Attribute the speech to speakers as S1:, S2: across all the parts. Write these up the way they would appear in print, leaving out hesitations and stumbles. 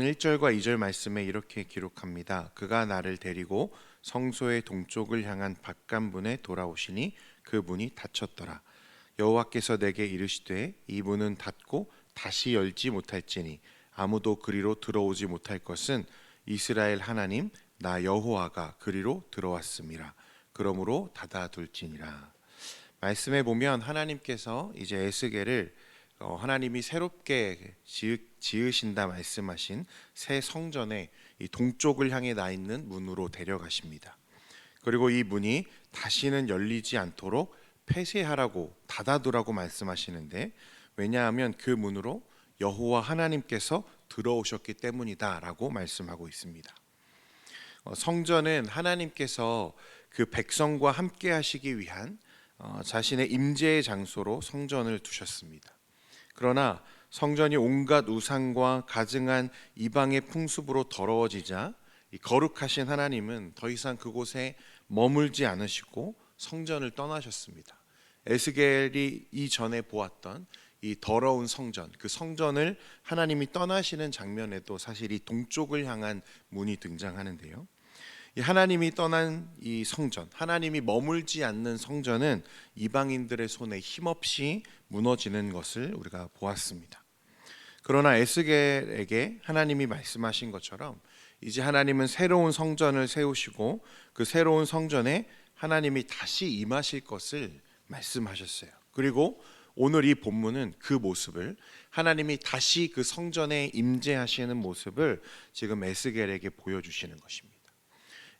S1: 1절과 2절 말씀에 이렇게 기록합니다. 그가 나를 데리고 성소의 동쪽을 향한 밖간문에 돌아오시니 그 문이 닫혔더라. 여호와께서 내게 이르시되 이 문은 닫고 다시 열지 못할지니 아무도 그리로 들어오지 못할 것은 이스라엘 하나님 나 여호와가 그리로 들어왔음이라. 그러므로 닫아둘지니라. 말씀에 보면 하나님께서 이제 에스겔을 하나님이 새롭게 지으신다 말씀하신 새 성전의 이 동쪽을 향해 나 있는 문으로 데려가십니다. 그리고 이 문이 다시는 열리지 않도록 폐쇄하라고 닫아두라고 말씀하시는데, 왜냐하면 그 문으로 여호와 하나님께서 들어오셨기 때문이다라고 말씀하고 있습니다. 성전은 하나님께서 그 백성과 함께 하시기 위한 자신의 임재의 장소로 성전을 두셨습니다. 그러나 성전이 온갖 우상과 가증한 이방의 풍습으로 더러워지자 이 거룩하신 하나님은 더 이상 그곳에 머물지 않으시고 성전을 떠나셨습니다. 에스겔이 이전에 보았던 이 더러운 성전, 그 성전을 하나님이 떠나시는 장면에도 사실 이 동쪽을 향한 문이 등장하는데요. 이 하나님이 떠난 이 성전, 하나님이 머물지 않는 성전은 이방인들의 손에 힘없이 무너지는 것을 우리가 보았습니다. 그러나 에스겔에게 하나님이 말씀하신 것처럼 이제 하나님은 새로운 성전을 세우시고 그 새로운 성전에 하나님이 다시 임하실 것을 말씀하셨어요. 그리고 오늘 이 본문은 그 모습을, 하나님이 다시 그 성전에 임재하시는 모습을 지금 에스겔에게 보여주시는 것입니다.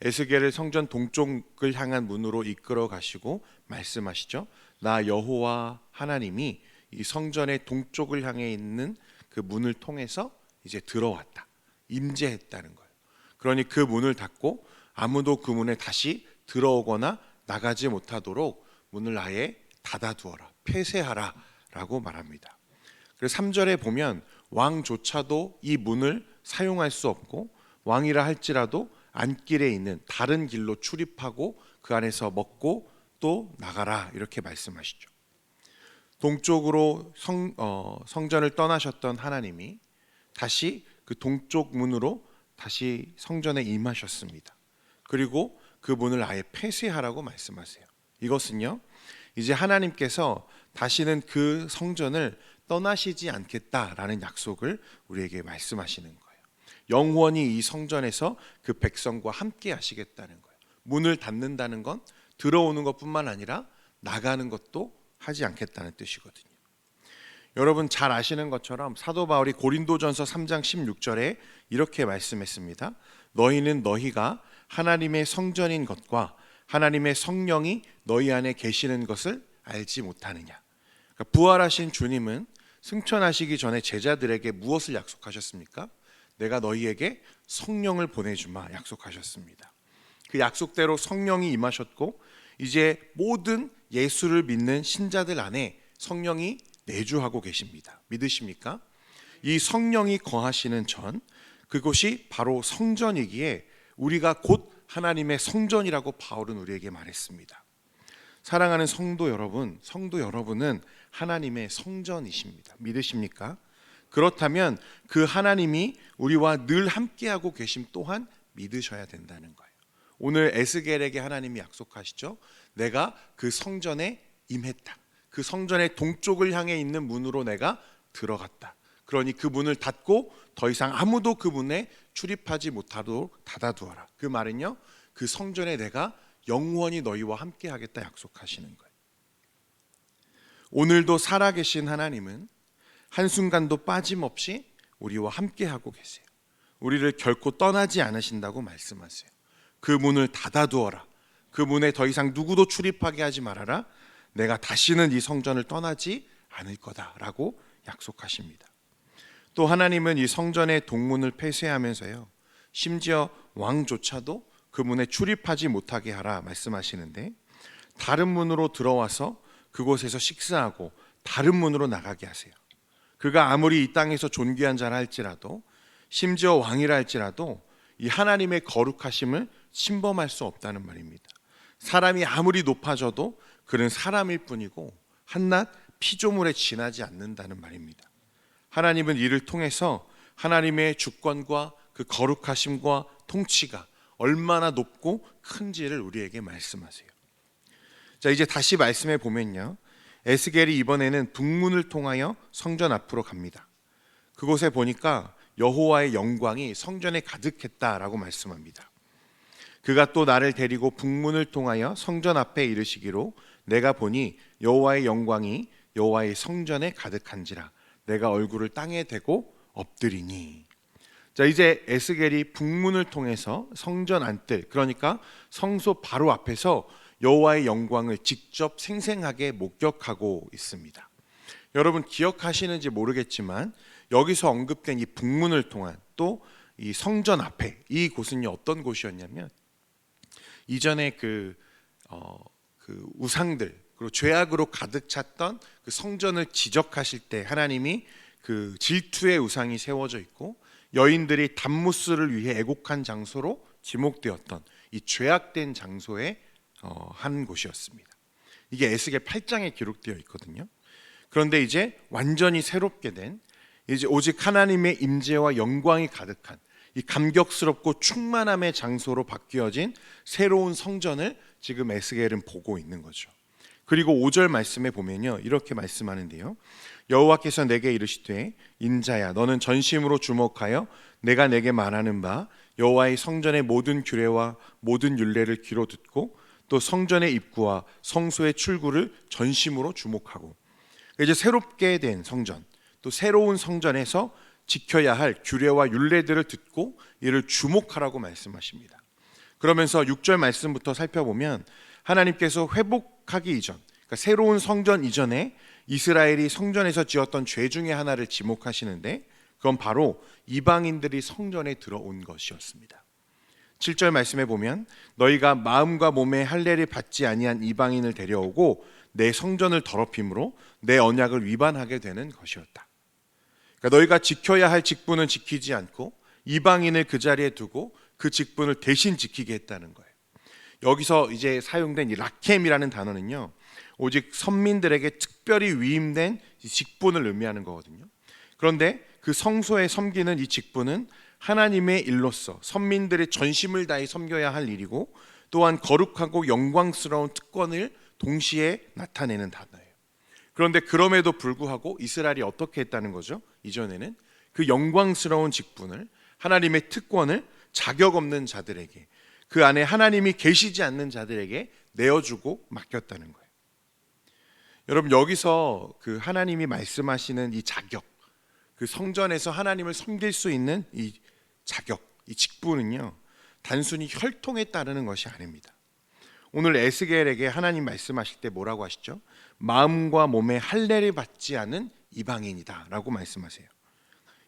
S1: 에스겔을 성전 동쪽을 향한 문으로 이끌어 가시고 말씀하시죠. 나 여호와 하나님이 이 성전의 동쪽을 향해 있는 그 문을 통해서 이제 들어왔다, 임재했다는 거예요. 그러니 그 문을 닫고 아무도 그 문에 다시 들어오거나 나가지 못하도록 문을 아예 닫아두어라, 폐쇄하라 라고 말합니다. 그래서 3절에 보면 왕조차도 이 문을 사용할 수 없고 왕이라 할지라도 안길에 있는 다른 길로 출입하고 그 안에서 먹고 또 나가라 이렇게 말씀하시죠. 동쪽으로 성전을 떠나셨던 하나님이 다시 그 동쪽 문으로 다시 성전에 임하셨습니다. 그리고 그 문을 아예 폐쇄하라고 말씀하세요. 이것은요, 이제 하나님께서 다시는 그 성전을 떠나시지 않겠다라는 약속을 우리에게 말씀하시는 거예요. 영원히 이 성전에서 그 백성과 함께 하시겠다는 거예요. 문을 닫는다는 건 들어오는 것뿐만 아니라 나가는 것도 하지 않겠다는 뜻이거든요. 여러분 잘 아시는 것처럼 사도 바울이 고린도전서 3장 16절에 이렇게 말씀했습니다. 너희는 너희가 하나님의 성전인 것과 하나님의 성령이 너희 안에 계시는 것을 알지 못하느냐. 그러니까 부활하신 주님은 승천하시기 전에 제자들에게 무엇을 약속하셨습니까? 내가 너희에게 성령을 보내주마 약속하셨습니다. 그 약속대로 성령이 임하셨고 이제 모든 예수를 믿는 신자들 안에 성령이 내주하고 계십니다. 믿으십니까? 이 성령이 거하시는 전, 그곳이 바로 성전이기에 우리가 곧 하나님의 성전이라고 바울은 우리에게 말했습니다. 사랑하는 성도 여러분은 하나님의 성전이십니다. 믿으십니까? 그렇다면 그 하나님이 우리와 늘 함께하고 계심 또한 믿으셔야 된다는 거예요. 오늘 에스겔에게 하나님이 약속하시죠. 내가 그 성전에 임했다. 그 성전의 동쪽을 향해 있는 문으로 내가 들어갔다. 그러니 그 문을 닫고 더 이상 아무도 그 문에 출입하지 못하도록 닫아두어라. 그 말은요, 그 성전에 내가 영원히 너희와 함께 하겠다 약속하시는 거예요. 오늘도 살아계신 하나님은 한순간도 빠짐없이 우리와 함께 하고 계세요. 우리를 결코 떠나지 않으신다고 말씀하세요. 그 문을 닫아두어라. 그 문에 더 이상 누구도 출입하게 하지 말아라. 내가 다시는 이 성전을 떠나지 않을 거다라고 약속하십니다. 또 하나님은 이 성전의 동문을 폐쇄하면서요, 심지어 왕조차도 그 문에 출입하지 못하게 하라 말씀하시는데, 다른 문으로 들어와서 그곳에서 식사하고 다른 문으로 나가게 하세요. 그가 아무리 이 땅에서 존귀한 자라 할지라도, 심지어 왕이라 할지라도 이 하나님의 거룩하심을 침범할 수 없다는 말입니다. 사람이 아무리 높아져도 그는 사람일 뿐이고 한낱 피조물에 지나지 않는다는 말입니다. 하나님은 이를 통해서 하나님의 주권과 그 거룩하심과 통치가 얼마나 높고 큰지를 우리에게 말씀하세요. 자, 이제 다시 말씀해 보면요, 에스겔이 이번에는 북문을 통하여 성전 앞으로 갑니다. 그곳에 보니까 여호와의 영광이 성전에 가득했다라고 말씀합니다. 그가 또 나를 데리고 북문을 통하여 성전 앞에 이르시기로 내가 보니 여호와의 영광이 여호와의 성전에 가득한지라 내가 얼굴을 땅에 대고 엎드리니. 자, 이제 에스겔이 북문을 통해서 성전 안뜰, 그러니까 성소 바로 앞에서 여호와의 영광을 직접 생생하게 목격하고 있습니다. 여러분 기억하시는지 모르겠지만 여기서 언급된 이 북문을 통한 또 이 성전 앞에 이 곳은요, 어떤 곳이었냐면 이전에 그 우상들 그리고 죄악으로 가득 찼던 그 성전을 지적하실 때 하나님이 그 질투의 우상이 세워져 있고 여인들이 단무스를 위해 애곡한 장소로 지목되었던 이 죄악된 장소에 한 곳이었습니다. 이게 에스겔 8장에 기록되어 있거든요. 그런데 이제 완전히 새롭게 된, 이제 오직 하나님의 임재와 영광이 가득한 이 감격스럽고 충만함의 장소로 바뀌어진 새로운 성전을 지금 에스겔은 보고 있는 거죠. 그리고 5절 말씀에 보면요, 이렇게 말씀하는데요, 여호와께서 내게 이르시되 인자야 너는 전심으로 주목하여 내가 내게 말하는 바 여호와의 성전의 모든 규례와 모든 율례를 귀로 듣고 또 성전의 입구와 성소의 출구를 전심으로 주목하고. 이제 새롭게 된 성전, 또 새로운 성전에서 지켜야 할 규례와 율례들을 듣고 이를 주목하라고 말씀하십니다. 그러면서 6절 말씀부터 살펴보면 하나님께서 회복하기 이전, 그러니까 새로운 성전 이전에 이스라엘이 성전에서 지었던 죄 중에 하나를 지목하시는데 그건 바로 이방인들이 성전에 들어온 것이었습니다. 7절 말씀에 보면 너희가 마음과 몸에 할례를 받지 아니한 이방인을 데려오고 내 성전을 더럽힘으로 내 언약을 위반하게 되는 것이었다. 그러니까 너희가 지켜야 할 직분은 지키지 않고 이방인을 그 자리에 두고 그 직분을 대신 지키게 했다는 거예요. 여기서 이제 사용된 이 라켐이라는 단어는요, 오직 선민들에게 특별히 위임된 직분을 의미하는 거거든요. 그런데 그 성소에 섬기는 이 직분은 하나님의 일로서 선민들의 전심을 다해 섬겨야 할 일이고 또한 거룩하고 영광스러운 특권을 동시에 나타내는 단어예요. 그런데 그럼에도 불구하고 이스라엘이 어떻게 했다는 거죠? 이전에는 그 영광스러운 직분을, 하나님의 특권을 자격 없는 자들에게, 그 안에 하나님이 계시지 않는 자들에게 내어주고 맡겼다는 거예요. 여러분 여기서 그 하나님이 말씀하시는 이 자격, 그 성전에서 하나님을 섬길 수 있는 이 자격, 이 직분은요, 단순히 혈통에 따르는 것이 아닙니다. 오늘 에스겔에게 하나님 말씀하실 때 뭐라고 하시죠? 마음과 몸에 할례를 받지 않은 이방인이다 라고 말씀하세요.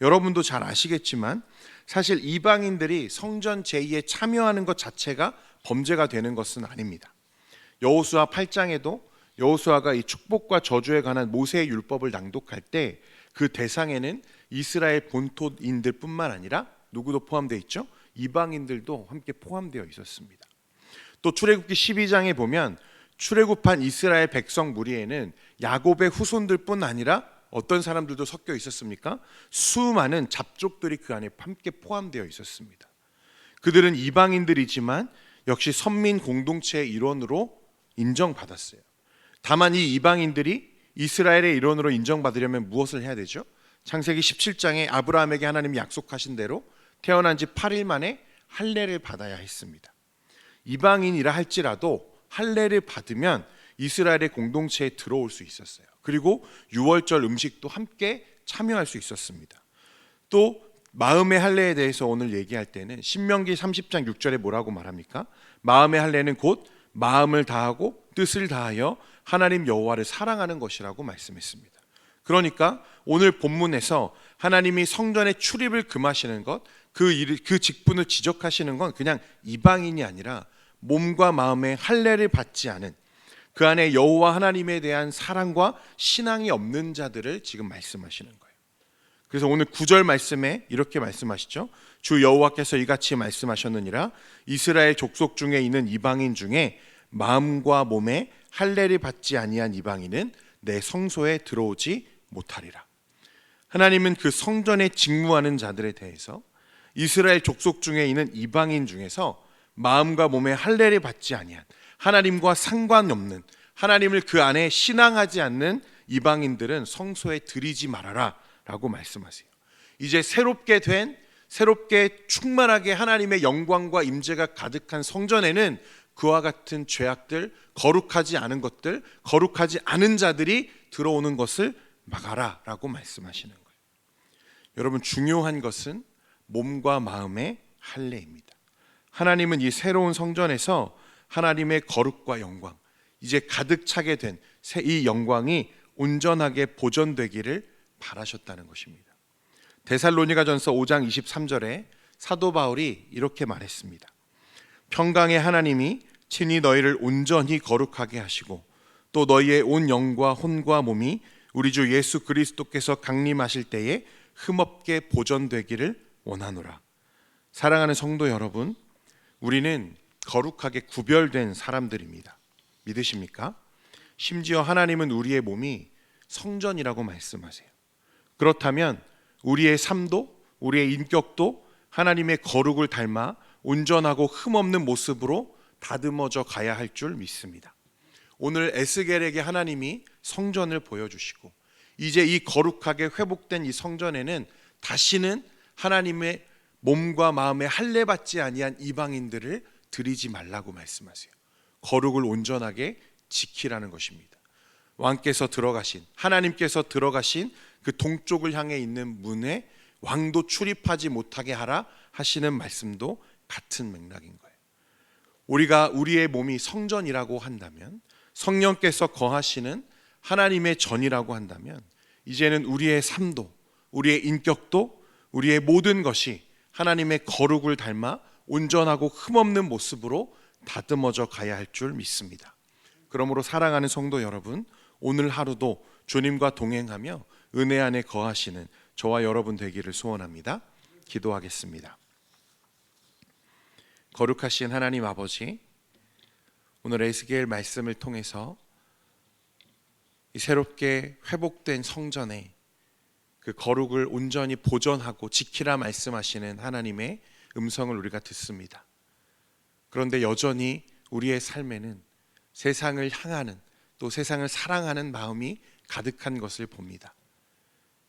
S1: 여러분도 잘 아시겠지만 사실 이방인들이 성전 제의에 참여하는 것 자체가 범죄가 되는 것은 아닙니다. 여호수아 8장에도 여호수아가 이 축복과 저주에 관한 모세의 율법을 낭독할 때 그 대상에는 이스라엘 본토인들 뿐만 아니라 누구도 포함되어 있죠? 이방인들도 함께 포함되어 있었습니다. 또 출애굽기 12장에 보면 출애굽한 이스라엘 백성 무리에는 야곱의 후손들 뿐 아니라 어떤 사람들도 섞여 있었습니까? 수많은 잡족들이 그 안에 함께 포함되어 있었습니다. 그들은 이방인들이지만 역시 선민 공동체의 일원으로 인정받았어요. 다만 이 이방인들이 이스라엘의 일원으로 인정받으려면 무엇을 해야 되죠? 창세기 17장에 아브라함에게 하나님이 약속하신 대로 태어난 지 8일 만에 할례를 받아야 했습니다. 이방인이라 할지라도 할례를 받으면 이스라엘의 공동체에 들어올 수 있었어요. 그리고 유월절 음식도 함께 참여할 수 있었습니다. 또 마음의 할례에 대해서 오늘 얘기할 때는 신명기 30장 6절에 뭐라고 말합니까? 마음의 할례는 곧 마음을 다하고 뜻을 다하여 하나님 여호와를 사랑하는 것이라고 말씀했습니다. 그러니까 오늘 본문에서 하나님이 성전에 출입을 금하시는 것, 그 직분을 지적하시는 건 그냥 이방인이 아니라 몸과 마음의 할례를 받지 않은, 그 안에 여호와 하나님에 대한 사랑과 신앙이 없는 자들을 지금 말씀하시는 거예요. 그래서 오늘 9절 말씀에 이렇게 말씀하시죠. 주 여호와께서 이같이 말씀하셨느니라 이스라엘 족속 중에 있는 이방인 중에 마음과 몸에 할례를 받지 아니한 이방인은 내 성소에 들어오지 못하리라. 하나님은 그 성전에 직무하는 자들에 대해서 이스라엘 족속 중에 있는 이방인 중에서 마음과 몸의 할례를 받지 아니한, 하나님과 상관없는, 하나님을 그 안에 신앙하지 않는 이방인들은 성소에 들이지 말아라 라고 말씀하세요. 이제 새롭게 충만하게 하나님의 영광과 임재가 가득한 성전에는 그와 같은 죄악들, 거룩하지 않은 것들, 거룩하지 않은 자들이 들어오는 것을 막아라 라고 말씀하시는 거예요. 여러분, 중요한 것은 몸과 마음의 할례입니다. 하나님은 이 새로운 성전에서 하나님의 거룩과 영광, 이제 가득 차게 된 이 영광이 온전하게 보존되기를 바라셨다는 것입니다. 데살로니가전서 5장 23절에 사도 바울이 이렇게 말했습니다. 평강의 하나님이 친히 너희를 온전히 거룩하게 하시고 또 너희의 온 영과 혼과 몸이 우리 주 예수 그리스도께서 강림하실 때에 흠없게 보존되기를 원하노라. 사랑하는 성도 여러분, 우리는 거룩하게 구별된 사람들입니다. 믿으십니까? 심지어 하나님은 우리의 몸이 성전이라고 말씀하세요. 그렇다면 우리의 삶도, 우리의 인격도 하나님의 거룩을 닮아 온전하고 흠없는 모습으로 다듬어져 가야 할 줄 믿습니다. 오늘 에스겔에게 하나님이 성전을 보여주시고 이제 이 거룩하게 회복된 이 성전에는 다시는 하나님의 몸과 마음에 할례 받지 아니한 이방인들을 들이지 말라고 말씀하세요. 거룩을 온전하게 지키라는 것입니다. 왕께서 들어가신, 하나님께서 들어가신 그 동쪽을 향해 있는 문에 왕도 출입하지 못하게 하라 하시는 말씀도 같은 맥락인 거예요. 우리가 우리의 몸이 성전이라고 한다면, 성령께서 거하시는 하나님의 전이라고 한다면, 이제는 우리의 삶도, 우리의 인격도, 우리의 모든 것이 하나님의 거룩을 닮아 온전하고 흠없는 모습으로 다듬어져 가야 할 줄 믿습니다. 그러므로 사랑하는 성도 여러분, 오늘 하루도 주님과 동행하며 은혜 안에 거하시는 저와 여러분 되기를 소원합니다. 기도하겠습니다. 거룩하신 하나님 아버지, 오늘 에스겔 말씀을 통해서 이 새롭게 회복된 성전에 그 거룩을 온전히 보존하고 지키라 말씀하시는 하나님의 음성을 우리가 듣습니다. 그런데 여전히 우리의 삶에는 세상을 향하는, 또 세상을 사랑하는 마음이 가득한 것을 봅니다.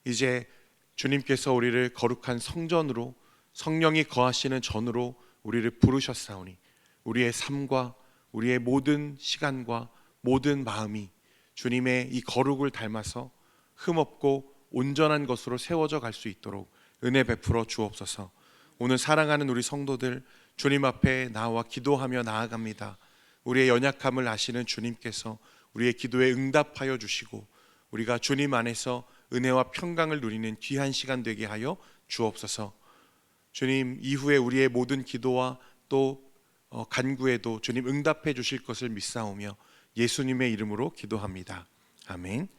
S1: 이제 주님께서 우리를 거룩한 성전으로, 성령이 거하시는 전으로 우리를 부르셨사오니 우리의 삶과 우리의 모든 시간과 모든 마음이 주님의 이 거룩을 닮아서 흠없고 온전한 것으로 세워져 갈 수 있도록 은혜 베풀어 주옵소서. 오늘 사랑하는 우리 성도들 주님 앞에 나와 기도하며 나아갑니다. 우리의 연약함을 아시는 주님께서 우리의 기도에 응답하여 주시고 우리가 주님 안에서 은혜와 평강을 누리는 귀한 시간 되게 하여 주옵소서. 주님, 이후에 우리의 모든 기도와 또 간구에도 주님 응답해 주실 것을 믿사오며 예수님의 이름으로 기도합니다. 아멘.